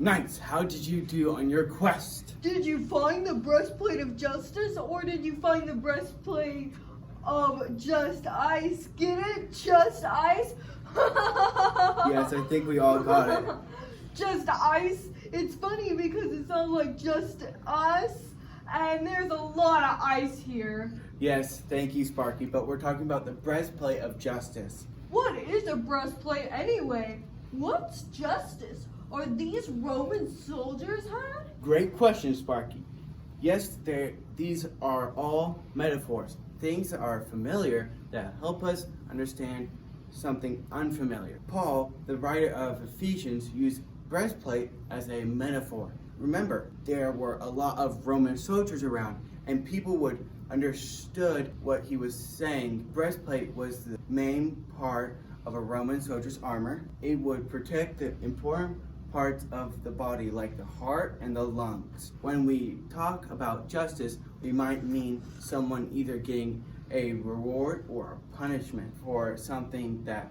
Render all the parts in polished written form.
Knights, how did you do on your quest? Did you find the breastplate of justice, or did you find the breastplate of just ice? Get it? Just ice? Yes, I think we all got it. Just ice? It's funny because it sounds like just us, and there's a lot of ice here. Yes, thank you, Sparky, but we're talking about the breastplate of justice. What is a breastplate anyway? What's justice? Are these Roman soldiers had? Great question, Sparky. Yes, these are all metaphors, things that are familiar that help us understand something unfamiliar. Paul, the writer of Ephesians, used breastplate as a metaphor. Remember, there were a lot of Roman soldiers around, and people would understood what he was saying. Breastplate was the main part of a Roman soldier's armor. It would protect the important parts of the body like the heart and the lungs. When we talk about justice, we might mean someone either getting a reward or a punishment for something that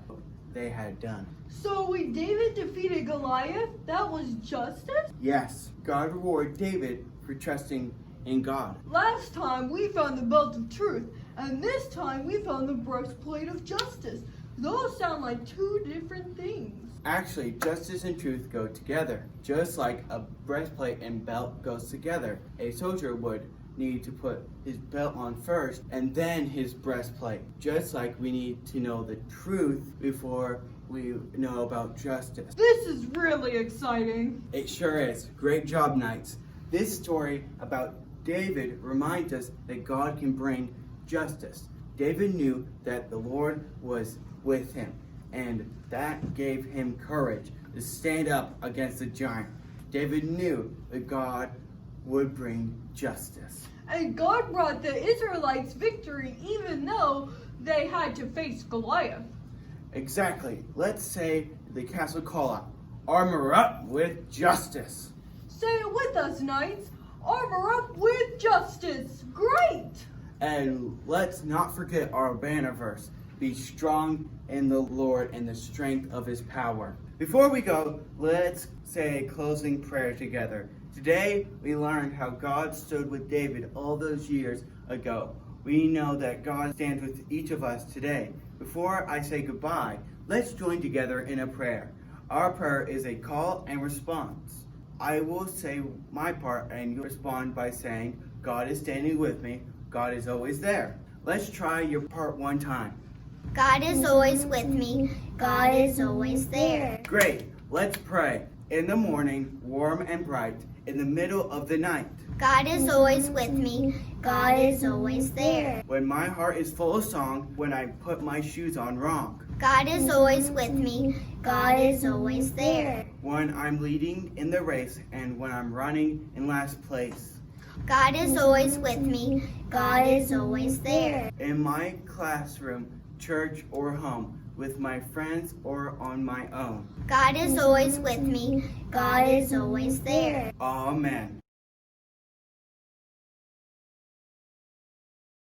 they had done. So when David defeated Goliath, that was justice? Yes, God rewarded David for trusting in God. Last time we found the belt of truth, and this time we found the breastplate of justice. Those sound like two different things. Actually, justice and truth go together. Just like a breastplate and belt goes together, a soldier would need to put his belt on first and then his breastplate. Just like we need to know the truth before we know about justice. This is really exciting. It sure is. Great job, Knights. This story about David reminds us that God can bring justice. David knew that the Lord was with him, and that gave him courage to stand up against the giant. David knew that God would bring justice. And God brought the Israelites victory even though they had to face Goliath. Exactly. Let's say the castle call out, "Armor up with justice." Say it with us, Knights. Armor up with justice. Great! And let's not forget our banner verse. Be strong in the Lord and the strength of his power. Before we go, let's say a closing prayer together. Today, we learned how God stood with David all those years ago. We know that God stands with each of us today. Before I say goodbye, let's join together in a prayer. Our prayer is a call and response. I will say my part and you'll respond by saying, God is standing with me. God is always there. Let's try your part one time. God is always with me. God is always there. Great. Let's pray. In the morning, warm and bright, in the middle of the night. God is always with me. God is always there. When my heart is full of song, when I put my shoes on wrong. God is always with me. God is always there. When I'm leading in the race and when I'm running in last place. God is always with me. God is always there. In my classroom, church, or home, with my friends or on my own. God is always with me. God is always there. Amen.